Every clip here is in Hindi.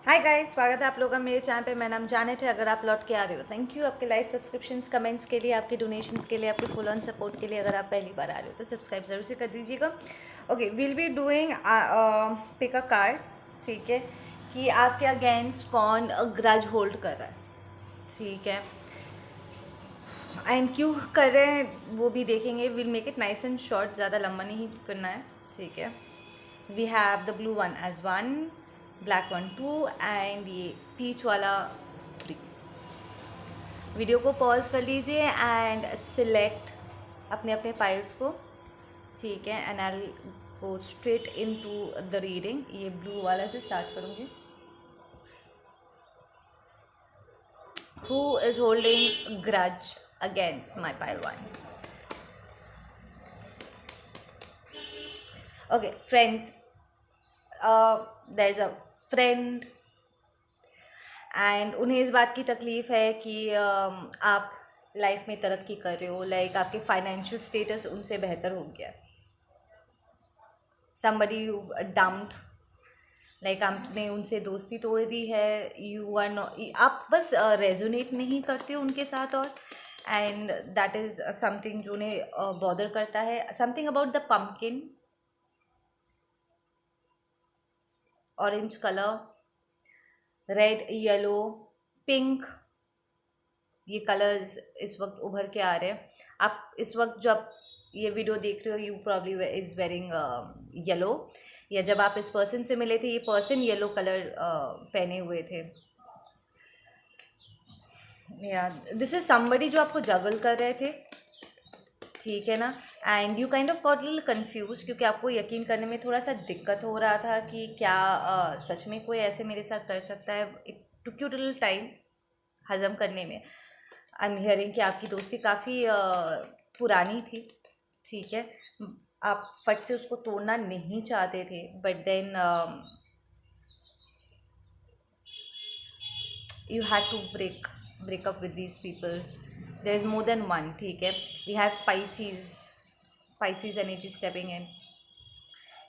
हाय गाइस, स्वागत है आप लोगों का मेरे चैनल पे। मेरा नाम जानेट है। अगर आप लौट के आ रहे हो, थैंक यू आपके लाइक, सब्सक्रिप्शंस, कमेंट्स के लिए, आपके डोनेशंस के लिए, आपके फुल ऑन सपोर्ट के लिए। अगर आप पहली बार आ रहे हो तो सब्सक्राइब ज़रूर से कर दीजिएगा। Okay, will be doing pick a card. ठीक है, कि आपके अगेंस्ट कौन ग्रज होल्ड कर रहा है। ठीक है, एंड क्यों कर रहे हैं वो भी देखेंगे। Will make it nice and short, ज़्यादा लंबा नहीं करना है। ठीक है, we have the blue one as one, black one two, and ये पीच वाला 3। वीडियो को पॉज कर लीजिए एंड सिलेक्ट अपने अपने फाइल्स को। ठीक है, and I go straight into the reading. ये ब्लू वाला से स्टार्ट करूँगी। Who is holding grudge against my file one? Okay friends, there is a friend and उन्हें इस बात की तकलीफ़ है कि आप लाइफ में तरक्की कर रहे हो, लाइक आपके फाइनेंशियल स्टेटस उनसे बेहतर हो गया। समबडी यू डम्प्ड, लाइक आपने उनसे दोस्ती तोड़ दी है। यू आर नॉट, आप बस रेजोनेट नहीं करते हो उनके साथ, और एंड दैट इज़ समथिंग जो उन्हें बॉदर करता है। Something about the pumpkin, orange colour, red, yellow, pink, ये कलर्स इस वक्त उभर के आ रहे हैं। आप इस वक्त जब ये वीडियो देख रहे हो, you probably is wearing yellow, या जब आप इस पर्सन से मिले थे ये पर्सन येलो कलर पहने हुए थे। या दिस इज समबडी जो आपको जगल कर रहे थे। ठीक है ना, and you kind of got little confuse, क्योंकि आपको यकीन करने में थोड़ा सा दिक्कत हो रहा था कि क्या सच में कोई ऐसे मेरे साथ कर सकता है। It took you little time हज़म करने में। आई एम हियरिंग कि आपकी दोस्ती काफ़ी पुरानी थी। ठीक है, आप फट से उसको तोड़ना नहीं चाहते थे, but then you had to break up with these people. There is more than one. ठीक है, we have Pisces energy stepping in.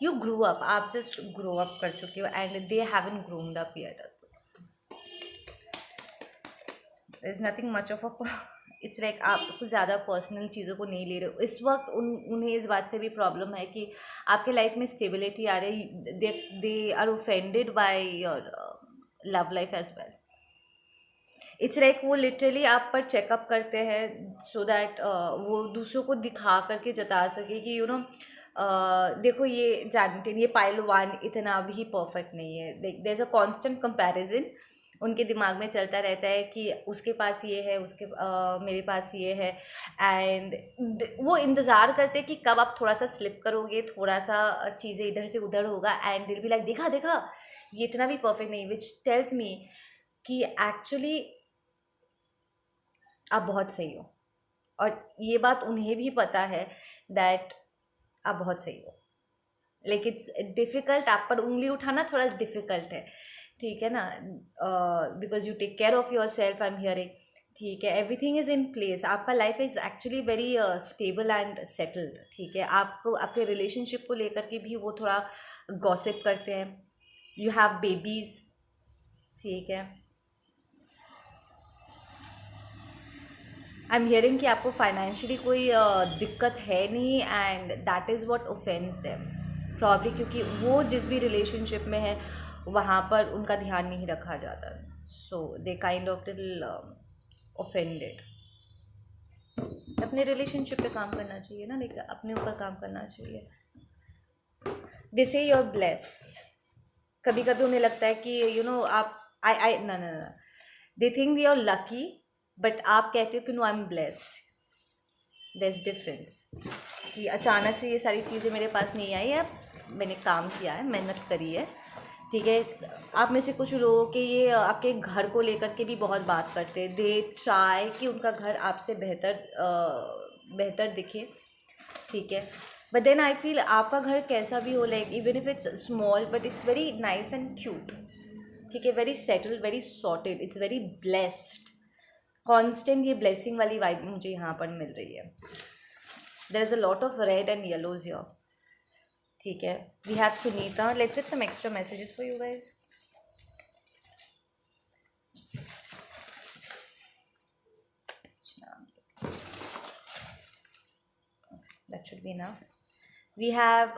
You grow up, आप जस्ट ग्रो अप कर चुके हो and they haven't grown up yet. There is nothing much of a it's like आप कुछ ज़्यादा पर्सनल चीज़ों को नहीं ले रहे हो इस वक्त। उन्हें इस बात से भी प्रॉब्लम है कि आपके लाइफ में स्टेबिलिटी आ रही। They are offended by your love life as well. It's like वो लिटरली आप पर चेकअप करते हैं सो दैट वो दूसरों को दिखा करके जता सके कि देखो ये जानते, ये पाइल वन इतना भी परफेक्ट नहीं है। There is a constant comparison उनके दिमाग में चलता रहता है कि उसके पास ये है, मेरे पास ये है। एंड वो इंतज़ार करते हैं कि कब आप थोड़ा सा स्लिप करोगे, थोड़ा सा चीज़ें इधर से उधर होगा, एंड दिल भी लाइक देखा देखा ये इतना भी परफेक्ट नहीं, विच टेल्स मी कि एक्चुअली आप बहुत सही हो। और ये बात उन्हें भी पता है दैट आप बहुत सही हो, लेकिन इट्स डिफ़िकल्ट। आप पर उंगली उठाना थोड़ा डिफ़िकल्ट है। ठीक है ना, because you take care of yourself, I am hearing. ठीक है, एवरीथिंग इज़ इन प्लेस। आपका life is actually very stable and settled. ठीक है, आपको आपके रिलेशनशिप को लेकर के भी वो थोड़ा गॉसिप करते हैं। You have babies. ठीक है, आई एम हियरिंग कि आपको फाइनेंशियली कोई दिक्कत है नहीं, and that is what offence them probably, क्योंकि वो जिस भी रिलेशनशिप में है वहाँ पर उनका ध्यान नहीं रखा जाता। So they kind of little offended. अपने रिलेशनशिप पे काम करना चाहिए ना, लेकिन अपने ऊपर काम करना चाहिए। दे से यू आर ब्लेस्ड। कभी कभी उन्हें लगता है कि आप आई ना ना ना, they think they are lucky, but आप कहते हो कि no I am blessed. There is difference, कि अचानक से ये सारी चीज़ें मेरे पास नहीं आई है। मैंने काम किया है, मेहनत करी है। ठीक है, आप में से कुछ लोगों के ये आपके घर को लेकर के भी बहुत बात करते हैं। दे ट्राई कि उनका घर आपसे बेहतर दिखे। ठीक है, बट देन आई फील आपका घर कैसा भी हो, like even if it's small but it's very nice and cute. ठीक है, very settled, very sorted, it's very blessed. Constant ये ब्लेसिंग वाली वाइब मुझे यहाँ पर मिल रही है। There is a lot of red and yellows here. ठीक है, we have Sunita. Let's get some extra messages for you guys. That should be enough. We have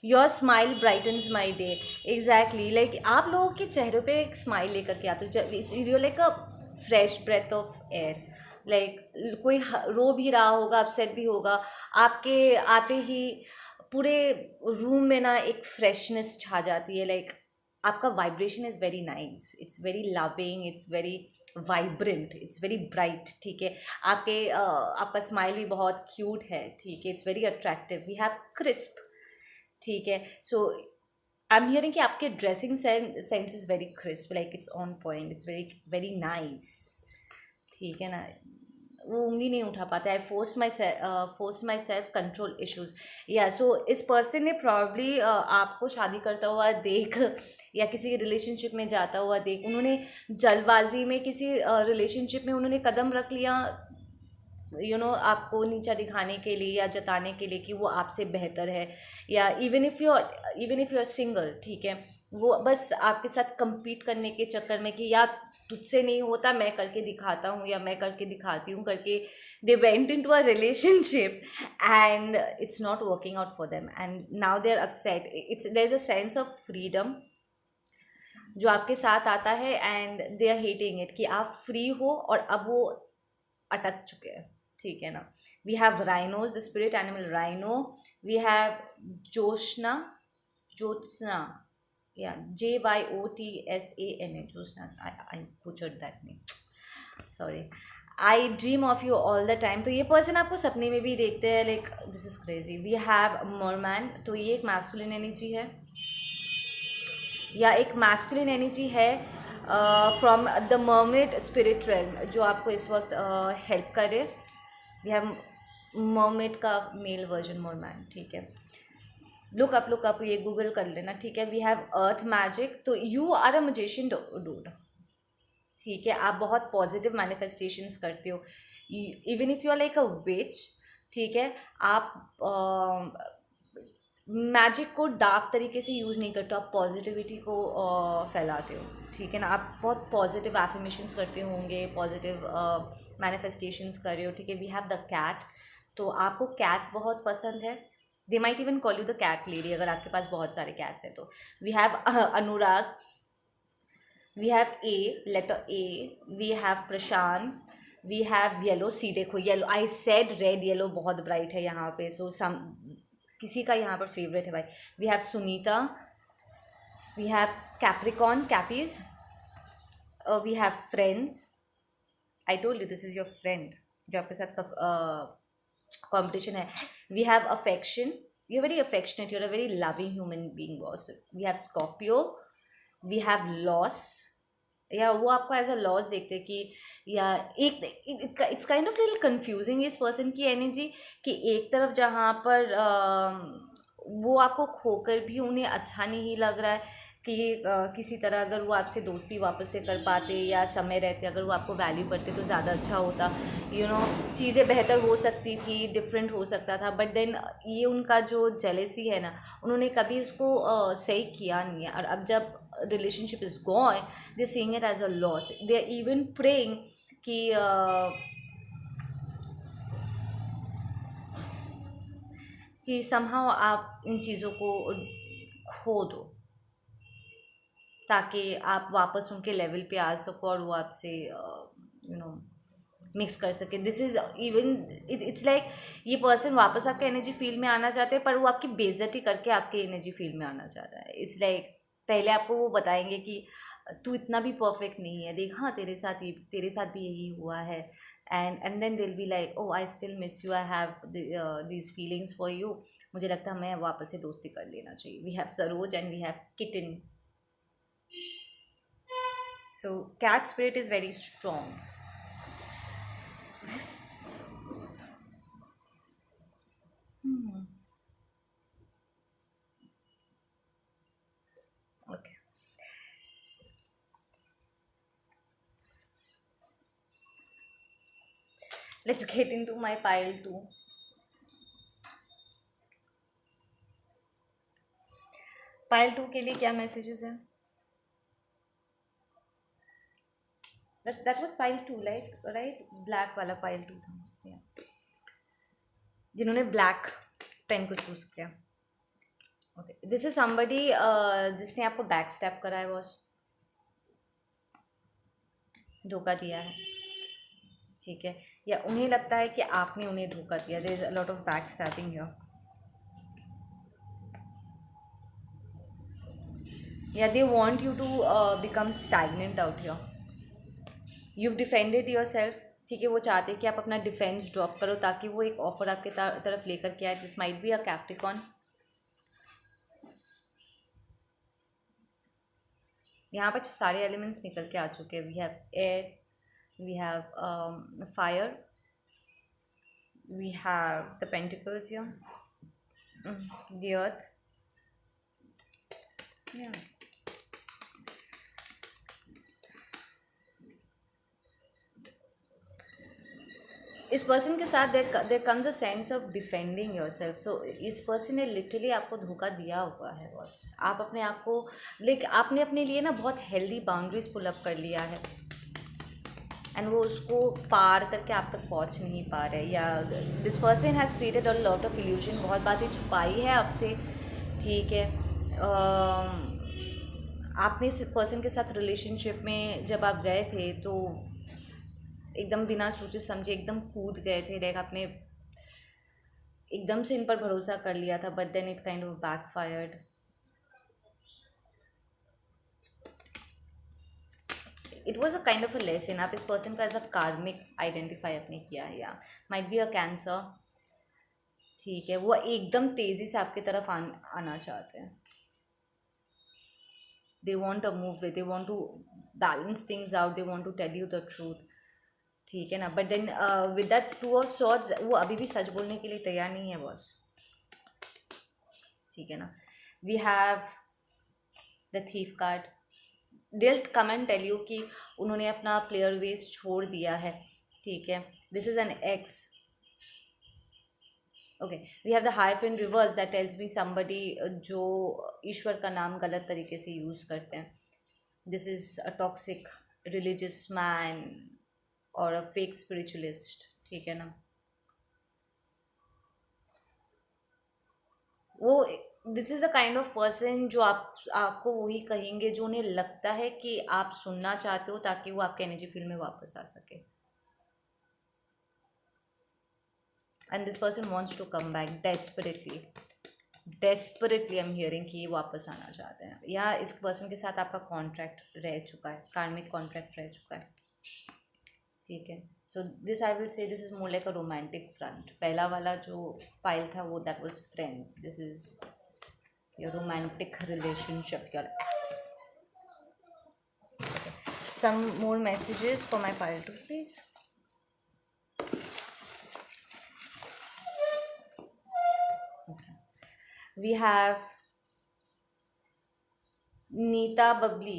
your smile brightens my day. Exactly, like आप लोगों के चेहरों पे एक स्माइल लेकर के आते हो, you like a fresh breath of air. Like कोई रो भी रहा होगा, अपसेट भी होगा, आपके आते ही पूरे रूम में ना एक फ्रेशनेस छा जाती है. लाइक आपका vibration is very nice, it's very loving, it's very vibrant, it's very bright. ठीक है. आपका स्माइल भी बहुत क्यूट है. ठीक है. It's very attractive. We have crisp. ठीक है. सो आई एम हियरिंग कि आपके dressing sense is very crisp, like it's on point, it's very very nice. ठीक है ना. वो उंगली नहीं उठा पाता. I force myself control issues. या सो इस पर्सन ने प्रॉब्ली आपको शादी करता हुआ देख या किसी रिलेशनशिप में जाता हुआ देख, उन्होंने जल्दबाजी में किसी रिलेशनशिप में उन्होंने कदम रख लिया, आपको नीचा दिखाने के लिए या जताने के लिए कि वो आपसे बेहतर है. या even if you are single. ठीक है. वो बस आपके साथ compete करने के चक्कर में कि या तुझसे नहीं होता, मैं करके दिखाता हूँ या मैं करके दिखाती हूँ करके, they went into a relationship and it's not working out for them and now they are upset. There is a sense of freedom जो आपके साथ आता है and they are hating it कि आप फ्री हो और अब वो अटक चुके हैं. ठीक है ना. We have rhinos, the spirit animal rhino. We have Joshna, Jyotsna, या JYOTSANA, Jyotsna. I butchered that name, sorry. I dream of you all the time. तो ये पर्सन आपको सपने में भी देखते हैं. Like this is crazy. We have merman. तो ये एक मैस्कुलिन एनर्जी है या एक मैस्कुलिन एनर्जी है from the mermaid spirit realm जो आपको इस वक्त हेल्प करे. वी हैव मर्मेड का मेल वर्जन मरमैन. ठीक है. लुक अप ये गूगल कर लेना. ठीक है. We have earth magic. तो you are a magician dude. ठीक है. आप बहुत पॉजिटिव मैनिफेस्टेशंस करते हो. Even if you are like a witch. ठीक है. आप मैजिक को डार्क तरीके से यूज़ नहीं करते हो, आप पॉजिटिविटी को फैलाते हो. ठीक है ना. आप बहुत पॉजिटिव एफर्मेशंस करते होंगे, पॉजिटिव मैनिफेस्टेशंस कर रहे हो. ठीक है. We have the cat. तो आपको कैट्स बहुत पसंद है. They might even call you the cat lady अगर आपके पास बहुत सारे कैट्स हैं तो. We have Anurag. We have A, letter A. We have Prashant. We have yellow. See देखो yellow, I said red, yellow बहुत ब्राइट है यहाँ पे. सो सम किसी का यहाँ पर फेवरेट है भाई. We have Sunita. We have Capricorn, cappies. We have friends. I told you this is your friend जो आपके साथ कंपटीशन है. We have affection. You very affectionate, you are a very loving human being boss. We have Scorpio. We have loss. या वो आपको एज अ लॉस देखते हैं कि या एक it's kind of little confusing इस पर्सन की एनर्जी कि एक तरफ जहाँ पर वो आपको खोकर भी उन्हें अच्छा नहीं लग रहा है कि किसी तरह अगर वो आपसे दोस्ती वापस से कर पाते या समय रहते अगर वो आपको वैल्यू करते तो ज़्यादा अच्छा होता. चीज़ें बेहतर हो सकती थी, डिफरेंट हो सकता था. बट देन ये उनका जो जेलेसी है ना, उन्होंने कभी उसको सही किया नहीं है. और अब जब relationship is gone, they're seeing it as a loss. They're even praying कि somehow आप इन चीज़ों को खो दो ताकि आप वापस उनके लेवल पे आ सको और वो आपसे मिक्स कर सके. This is even it's like ये पर्सन वापस आपके एनर्जी फील्ड में आना चाहते हैं पर वो आपकी बेइज्जती करके आपके एनर्जी फील्ड में आना चाहता है. इट्स लाइक पहले आपको वो बताएंगे कि तू इतना भी परफेक्ट नहीं है, देख हाँ तेरे साथ भी यही हुआ है. एंड देन दिल be like oh I still miss you, I have these feelings for you. मुझे लगता है मैं वापस से दोस्ती कर लेना चाहिए. We have Saroj and we have kitten. So cat spirit is very strong. Okay. Let's get into my pile 2. Pile 2 के लिए क्या मैसेजेस हैं? That was pile 2, right? Black वाला pile 2 था. Yeah. जिन्होंने ब्लैक पेन को चूज़ किया। ओके, दिस इज समबडी जिसने आपको बैक स्टैप करा है, बॉस, धोखा दिया है, ठीक है, या उन्हें लगता है कि आपने उन्हें धोखा दिया। There is a lot of back stabbing here, या they want you to become stagnant out here. You defended yourself, ठीक है, वो चाहते हैं कि आप अपना डिफेंस ड्रॉप करो ताकि वो एक ऑफर आपके तरफ लेकर के आए। This might be a Capricorn. यहाँ पर सारे एलिमेंट्स निकल के आ चुके हैं। We have air, we have fire, we have the pentacles here, the earth, या इस पर्सन के साथ there comes a sense of defending yourself. So इस पर्सन ने लिटरली आपको धोखा दिया हुआ है बॉस। आप अपने आप को, लेकिन आपने अपने लिए ना बहुत हेल्दी बाउंड्रीज पुल अप कर लिया है एंड वो उसको पार करके आप तक पहुंच नहीं पा रहे। या this person has created a lot of illusion, बहुत बातें छुपाई है आपसे, ठीक है। आपने इस पर्सन के साथ रिलेशनशिप में जब आप गए थे तो एकदम बिना सोचे समझे एकदम कूद गए थे, लाइक आपने एकदम से इन पर भरोसा कर लिया था, but then it kind of backfired. It was a kind of a lesson. आप इस पर्सन को एज अ कार्मिक आइडेंटिफाई अपने किया है, या माइट बी अ कैंसर, ठीक है। वो एकदम तेज़ी से आपकी तरफ आना चाहते हैं। They want a move way, they want to balance things out, they want to tell you the truth, ठीक है ना। But then with that two of swords, वो अभी भी सच बोलने के लिए तैयार नहीं है बॉस, ठीक है ना। We have the thief card. दिल कम एंड टेल यू कि उन्होंने अपना प्लेयर वेस छोड़ दिया है, ठीक है। This is an ex. Okay, we have the hive in reverse that tells me somebody जो ईश्वर का नाम गलत तरीके से यूज़ करते हैं। This is a toxic religious man और अ फेक स्पिरिचुअलिस्ट, ठीक है ना। वो this is the kind of person जो आपको वही कहेंगे जो उन्हें लगता है कि आप सुनना चाहते हो ताकि वो आपके एनर्जी फील्ड में वापस आ सके। And this person wants to come back desperately, desperately I am hearing कि ये वापस आना चाहते हैं, या इस पर्सन के साथ आपका कॉन्ट्रैक्ट रह चुका है, कार्मिक कॉन्ट्रैक्ट रह चुका है, ठीक है। So this I will say this is more like a romantic front. पहला वाला जो फाइल था वो that was friends, this is your romantic relationship, your x. Some more messages for my pile too, please. We have Nitabli.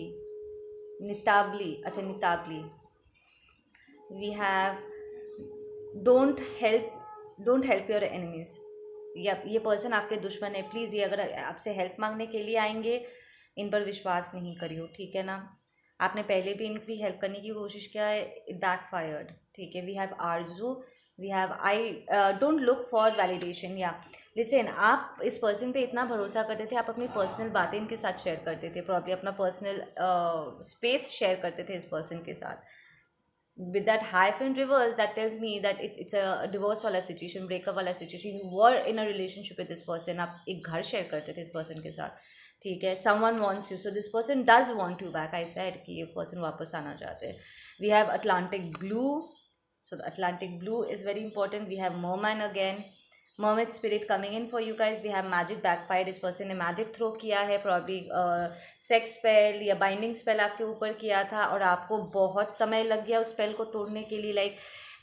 Nitabli. We have don't help your enemies. ये पर्सन आपके दुश्मन है, प्लीज़ ये अगर आपसे हेल्प मांगने के लिए आएंगे इन पर विश्वास नहीं करियो, ठीक है ना। आपने पहले भी इनकी हेल्प करने की कोशिश किया है, इट बैकफायर्ड, ठीक है। We have Aarzoo, we have I don't look for validation. या लिसन, आप इस पर्सन पे इतना भरोसा करते थे, आप अपनी पर्सनल बातें इनके साथ शेयर करते थे, प्रॉब्ली अपना पर्सनल स्पेस शेयर करते थे इस पर्सन के साथ। with that hyphen reverse that tells me that it's a divorce वाला situation, breakup वाला situation. You were in a relationship with this person, आप एक घर शेयर करते थे इस person के साथ, ठीक है। someone wants you, so this person does want you back. I said कि ये person वापस आना चाहते हैं। we have Atlantic blue, so the Atlantic blue is very important. we have merman again, mermaid spirit coming in for you guys. we have magic backfired, इस पर्सन ने मैजिक थ्रो किया है, प्रॉब्ली सेक्स स्पेल या बाइंडिंग स्पेल आपके ऊपर किया था और आपको बहुत समय लग गया उस स्पेल को तोड़ने के लिए। लाइक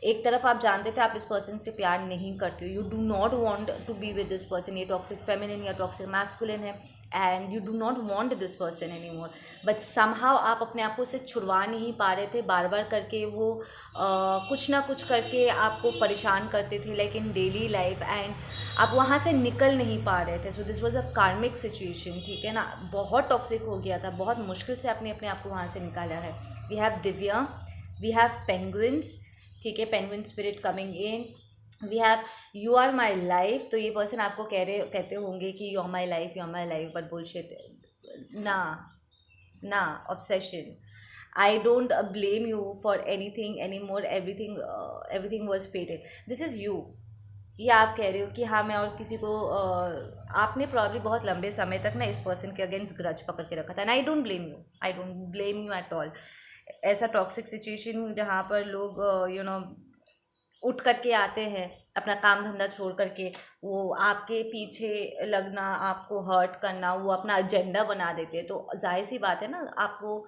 एक तरफ आप जानते थे आप इस पर्सन से प्यार नहीं करते हो, you do not want to be with this person. ये टॉक्सिक फेमिनिन या टॉक्सिक मैस्कुलिन है and you do not want this person any more, but somehow आप अपने आप को उससे छुड़वा नहीं पा रहे थे। बार बार करके वो कुछ ना कुछ करके आपको परेशान करते थे, like in daily life, and आप वहाँ से निकल नहीं पा रहे थे। सो दिस वॉज अ कार्मिक सिचुएशन, ठीक है ना। बहुत टॉक्सिक हो गया था, बहुत मुश्किल से आपने अपने आप को वहाँ से निकाला है। We have Divya, we have penguins, ठीक है, penguin spirit coming in, we have you are my life, तो ये पर्सन आपको कहते होंगे कि you are my life, you are my life, but bullshit. ना, ना, obsession. I don't blame you for anything anymore. Everything was fated. This is you. ये आप कह रहे हो कि हाँ मैं और किसी को आपने प्रॉब्ली बहुत लंबे समय तक ना इस पर्सन के अगेंस्ट ग्रज पकड़ के रखा था. And I don't blame you at all. ऐसा टॉक्सिक सिचुएशन जहाँ पर लोग उठ करके आते हैं अपना काम धंधा छोड़ करके, वो आपके पीछे लगना, आपको हर्ट करना, वो अपना एजेंडा बना देते हैं, तो जाहिर सी बात है ना आपको,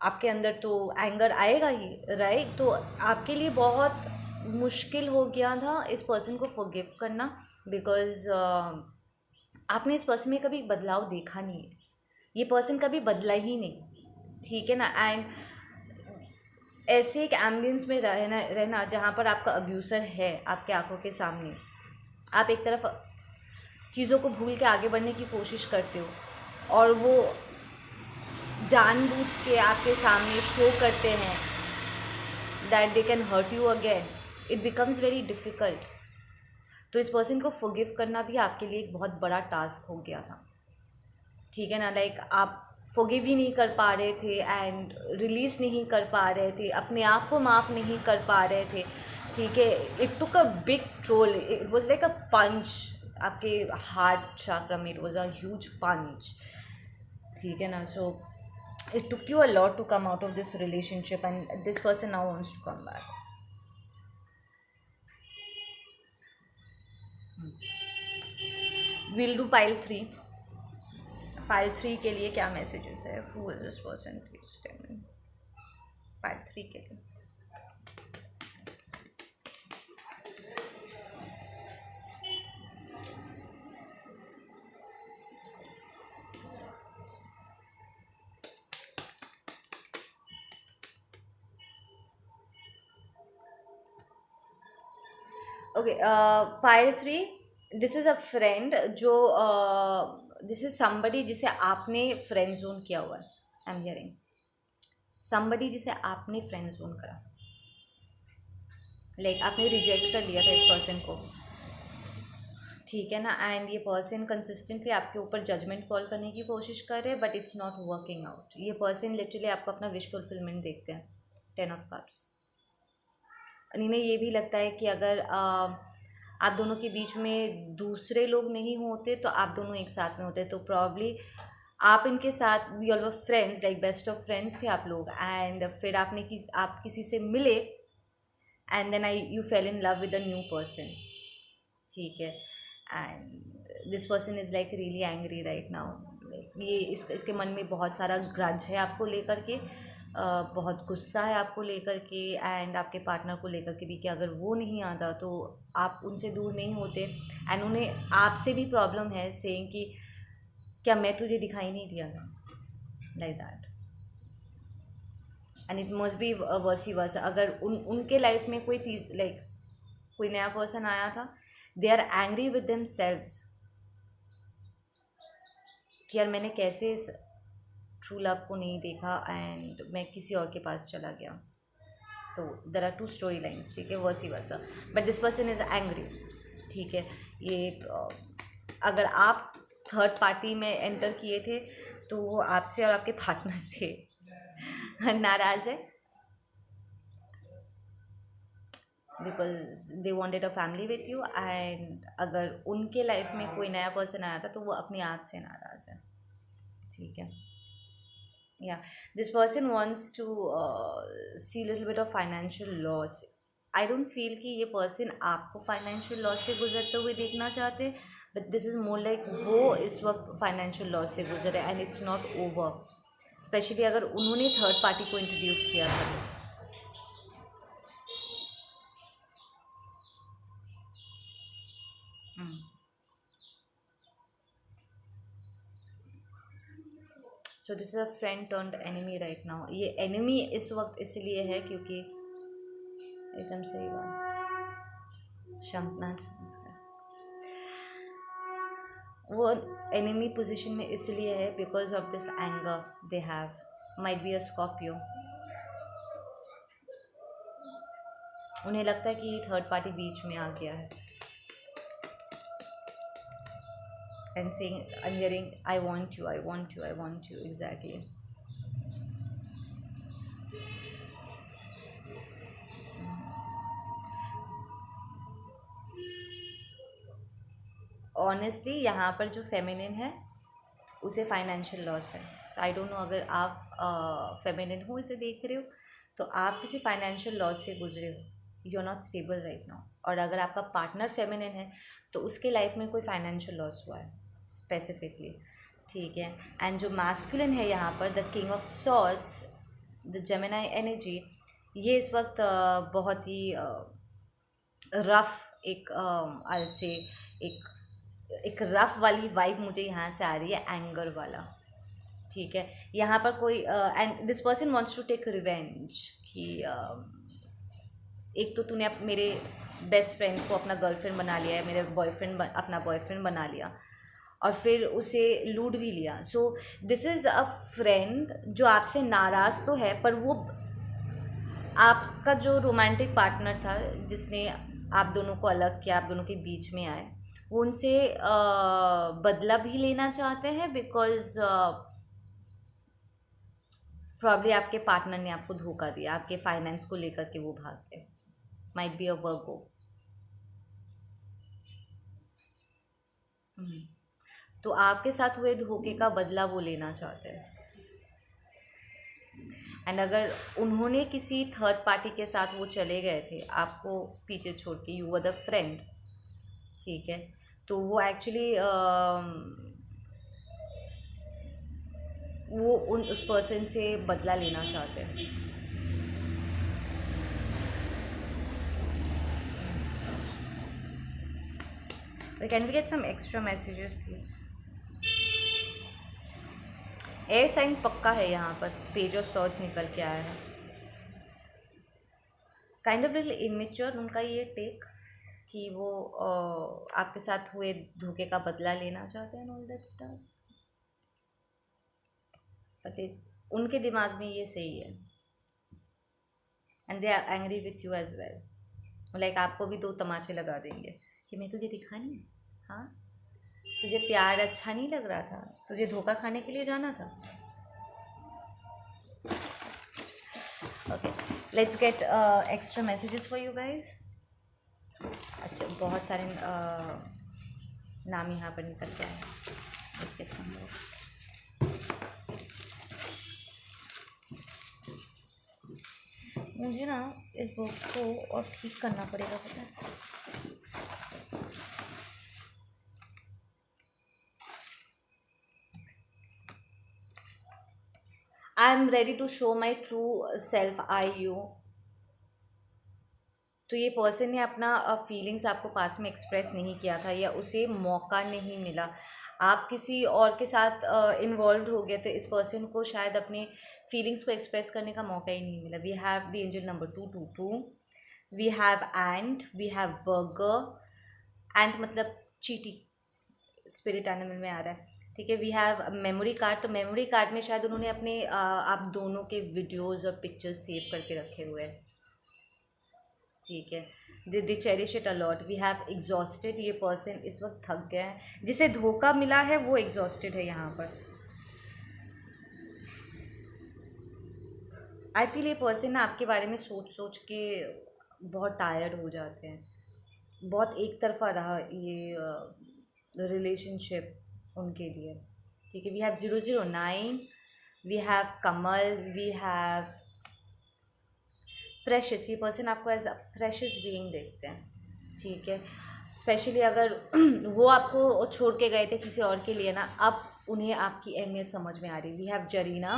आपके अंदर तो एंगर आएगा ही, राइट. तो आपके लिए बहुत मुश्किल हो गया था इस पर्सन को फॉरगिव करना, बिकॉज आपने इस पर्सन में कभी बदलाव देखा नहीं है. ये पर्सन कभी बदला ही नहीं, ठीक है ना. एंड ऐसे एक एम्बियंस में रहना रहना जहाँ पर आपका अब्यूसर है आपके आंखों के सामने, आप एक तरफ चीज़ों को भूल के आगे बढ़ने की कोशिश करते हो, और वो जानबूझ के आपके सामने शो करते हैं that they can hurt you again, it becomes very difficult. तो इस पर्सन को फॉरगिव करना भी आपके लिए एक बहुत बड़ा टास्क हो गया था, ठीक है ना. लाइक आप फॉरगिव ही नहीं कर पा रहे थे एंड रिलीज़ नहीं कर पा रहे थे, अपने आप को माफ़ नहीं कर पा रहे थे, ठीक है. It took a big toll, it was like a punch आपके हार्ट चक्र में, it was a huge punch, ठीक है ना. सो it took you a lot to come out of this relationship, and this person now wants to come back. We'll do pile 3. Pile 3 के लिए क्या messages है? Who is this person? Please tell me. Pile 3 के लिए. Okay, pile 3. This is a friend जो this is somebody जिसे आपने friend zone किया हुआ है. I'm hearing somebody जिसे आपने friend zone करा, लाइक आपने रिजेक्ट कर लिया था इस पर्सन को, ठीक है ना. एंड ये पर्सन कंसिस्टेंटली आपके ऊपर जजमेंट कॉल करने की कोशिश कर रहे हैं, but it's not working out. ये पर्सन लिटरली आपको अपना विश फुलफिलमेंट देखते हैं. 10 of Cups. इन्हें ये भी लगता है कि अगर आप दोनों के बीच में दूसरे लोग नहीं होते तो आप दोनों एक साथ में होते, तो प्रॉब्ली आप इनके साथ we all were friends, like best of friends थे आप लोग, एंड फिर आप किसी से मिले and then you fell in love with a new person, ठीक है. And this person is like really angry right now. ये इसके मन में बहुत सारा ग्रज है आपको लेकर के, बहुत गुस्सा है आपको लेकर के, एंड आपके पार्टनर को लेकर के भी, कि अगर वो नहीं आता तो आप उनसे दूर नहीं होते. एंड उन्हें आपसे भी प्रॉब्लम है, सेइंग कि क्या मैं तुझे दिखाई नहीं दिया था, like that. And it must be वर्सी वर्स. अगर उनके लाइफ में कोई चीज़ लाइक कोई नया पर्सन आया था, they are angry with themselves कि यार मैंने कैसे इस ट्रू लव को नहीं देखा एंड मैं किसी और के पास चला गया. तो देर आर 2 स्टोरी लाइन्स, ठीक है, vice versa. But this person is angry, ठीक है. ये अगर आप थर्ड पार्टी में एंटर किए थे तो वो आपसे और आपके पार्टनर से नाराज़ है, because they wanted a family with you. And अगर उनके लाइफ में कोई नया पर्सन आया था तो वो अपने आप से नाराज़ है, ठीक है. या this person wants to see little bit of financial loss. I don't feel कि ये पर्सन आपको फाइनेंशियल लॉस से गुजरते हुए देखना चाहते, but this is more like वो इस वक्त फाइनेंशियल लॉस से गुजरे and it's not over, specially अगर उन्होंने थर्ड पार्टी को इंट्रोड्यूस किया था तो. So this is a friend turned enemy right now. ये एनिमी इस वक्त इसलिए है क्योंकि एकदम सही बात, शंखनाद संस्कार, वो एनिमी पोजीशन में इसलिए है because of this anger they have, might be a Scorpio. उन्हें लगता है कि ये थर्ड पार्टी बीच में आ गया है and saying I am hearing I want you, I want you, I want you, exactly. Honestly यहाँ पर जो फेमिनिन है उसे फाइनेंशियल लॉस है. तो आई डोंट नो, अगर आप फेमिनिन हो, इसे देख रहे हो, तो आप किसी फाइनेंशियल लॉस से गुजरे हो. You are not stable right now. और अगर आपका पार्टनर फेमिनिन है तो उसके लाइफ में कोई फाइनेंशियल लॉस हुआ है स्पेसिफिकली. ठीक है. एंड जो मास्कुलिन है यहाँ पर, the king of swords, the Gemini energy, ये इस वक्त बहुत ही रफ आई से एक रफ वाली वाइब मुझे यहाँ से आ रही है, एंगर वाला. ठीक है. यहाँ पर कोई and this person wants to take revenge कि एक तो तूने मेरे बेस्ट फ्रेंड को अपना गर्लफ्रेंड बना लिया है, मेरे बॉयफ्रेंड अपना बॉयफ्रेंड बना लिया, और फिर उसे लूट भी लिया. So this is a friend जो आपसे नाराज़ तो है, पर वो आपका जो रोमांटिक पार्टनर था जिसने आप दोनों को अलग किया, आप दोनों के बीच में आए, वो उनसे बदला भी लेना चाहते हैं बिकॉज प्रॉब्ली आपके पार्टनर ने आपको धोखा दिया, आपके फाइनेंस को लेकर के वो भागते. माइट बी अ वर्गो. तो आपके साथ हुए धोखे का बदला वो लेना चाहते हैं. एंड अगर उन्होंने किसी थर्ड पार्टी के साथ वो चले गए थे आपको पीछे छोड़ के, यू वर द फ्रेंड, ठीक है, तो वो एक्चुअली वो उस पर्सन से बदला लेना चाहते हैं. Can we get some extra messages please. Air sign पक्का है यहाँ पर, पेज ऑफ सॉर्ड्स निकल के आया है. काइंड ऑफ लिटिल इमेच्योर उनका ये टेक कि वो आपके साथ हुए धोखे का बदला लेना चाहते हैं, ऑल दैट स्टफ. बट उनके दिमाग में ये सही है and they are angry with you as well. Like आपको भी दो तमाचे लगा देंगे कि मैं तुझे दिखानी है, हाँ तुझे प्यार अच्छा नहीं लग रहा था, तुझे धोखा खाने के लिए जाना था. Okay, let's get extra messages for you guys. अच्छा, बहुत सारे नाम यहाँ पर निकल के आए. लेट्स गेट सम मोर. मुझे ना इस बुक को और ठीक करना पड़ेगा, पता है. I am ready to show my true self, I you. तो ये पर्सन ने अपना फीलिंग्स आपको पास में एक्सप्रेस नहीं किया था या उसे मौका नहीं मिला. आप किसी और के साथ इन्वॉल्व हो गए थे, इस पर्सन को शायद अपने फीलिंग्स को एक्सप्रेस करने का मौका ही नहीं मिला. We have the angel number 222. We have and, we have burger. And मतलब चीटी स्पिरिट एनिमल में आ रहा है. ठीक है. We have memory card. तो मेमोरी कार्ड में शायद उन्होंने अपने आप दोनों के वीडियोज़ और पिक्चर्स सेव करके रखे हुए हैं. ठीक है. They cherish it a lot. We have exhausted. ये पर्सन इस वक्त थक गया है, जिसे धोखा मिला है वो एग्जॉस्टेड है यहाँ पर. आई फील ये पर्सन ना आपके बारे में सोच सोच के बहुत टायर्ड हो जाते हैं. बहुत एक तरफा रहा ये रिलेशनशिप उनके लिए. ठीक है. We have 009. We have Kamal. We have precious. ये पर्सन आपको एज अ प्रेशियस बीइंग देखते हैं. ठीक है. स्पेशली अगर वो आपको छोड़ के गए थे किसी और के लिए ना, अब उन्हें आपकी अहमियत समझ में आ रही. We have Zarina.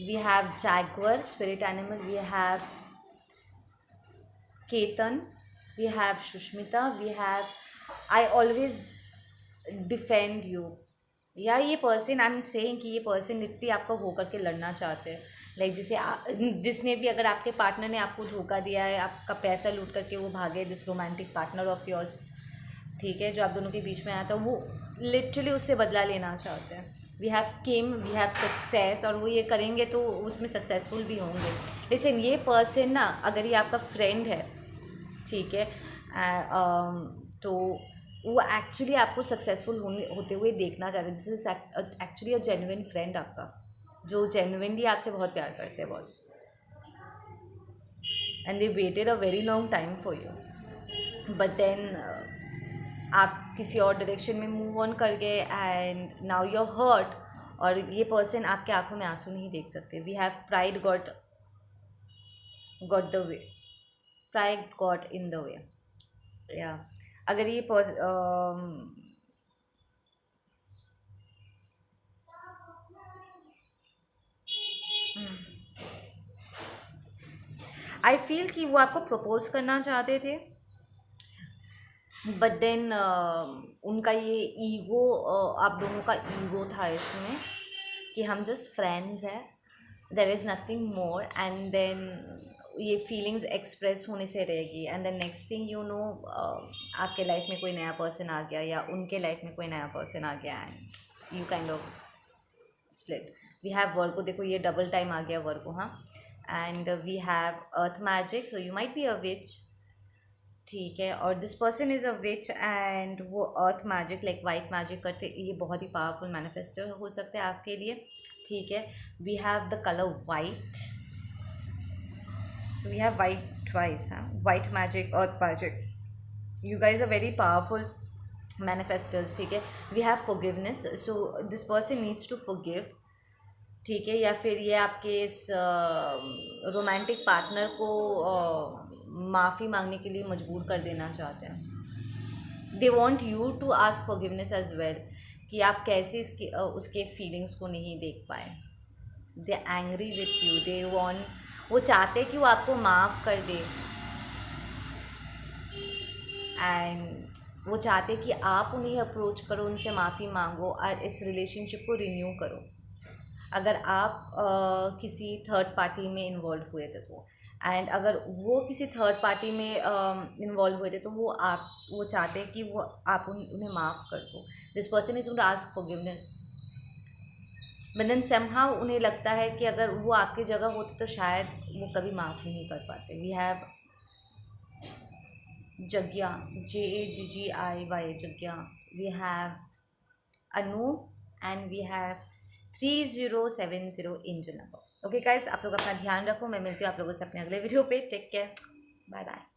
We have jaguar spirit animal. We have Ketan. We have Sushmita. We have I always defend you. या ये पर्सन, आई एम सेइंग कि ये पर्सन लिटरली आपको होकर के लड़ना चाहते हैं. लाइक जिसने भी, अगर आपके पार्टनर ने आपको धोखा दिया है, आपका पैसा लूट करके वो भागे, this romantic partner of yours, ठीक है, जो आप दोनों के बीच में आया था, वो लिटरली उससे बदला लेना चाहते हैं. We have Kim. We have success. और वो ये करेंगे तो उसमें सक्सेसफुल भी होंगे. लेकिन ये पर्सन ना, अगर ये आपका फ्रेंड है ठीक है। तो वो एक्चुअली आपको सक्सेसफुल होते हुए देखना चाहते हैं। This is actually a genuine friend आपका, जो जेन्युइनली आपसे बहुत प्यार करते हैं boss, and they waited a very long time for you, but then आप किसी और डायरेक्शन में मूव ऑन कर गए and now you are hurt, और ये पर्सन आपके आंखों में आंसू नहीं देख सकते। We have pride got the way, pride got in the way, या अगर ये आई फील कि वो आपको प्रपोज करना चाहते थे, बट देन उनका ये ईगो, आप दोनों का ईगो था इसमें कि हम जस्ट फ्रेंड्स हैं, there is nothing more, and then ये फीलिंग्स एक्सप्रेस होने से रहेगी, and then next thing you know आपके लाइफ में कोई नया पर्सन आ गया या उनके लाइफ में कोई नया पर्सन आ गया, and you kind of split. We have Virgo, देखो ये डबल टाइम आ गया वर्गो, हाँ, and we have earth magic, so you might be a witch, ठीक है, और this person is a witch and वो earth magic like white magic करते, ये बहुत ही पावरफुल मैनिफेस्टर हो सकता है आपके लिए, ठीक है। We have the colour white, so we have white twice, हाँ, white magic, earth magic, you guys are very powerful manifesters, ठीक है। We have forgiveness, so this person needs to forgive, ठीक है, या फिर ये आपके इस रोमांटिक पार्टनर को माफ़ी मांगने के लिए मजबूर कर देना चाहते हैं। They want you to ask forgiveness as well, कि आप कैसे इसके उसके फीलिंग्स को नहीं देख पाए। They angry with you, they want, वो चाहते कि वो आपको माफ़ कर दे, एंड वो चाहते कि आप उन्हें अप्रोच करो, उनसे माफ़ी मांगो और इस रिलेशनशिप को रिन्यू करो। अगर आप किसी थर्ड पार्टी में इन्वॉल्व हुए थे तो, एंड अगर वो किसी थर्ड पार्टी में इन्वॉल्व हुए थे तो वो चाहते हैं कि वो आप उन्हें माफ़ कर दो। This person is would ask forgiveness, but then somehow उन्हें लगता है कि अगर वो आपकी जगह होते तो शायद वो कभी माफ़ नहीं कर पाते। We have Jagya, JAGGIY, Jagya, we have Anu, and we have 3070 engine number. Okay guys, आप लोग अपना ध्यान रखो, मैं मिलती हूँ आप लोगों से अपने अगले वीडियो पे। Take care, bye bye.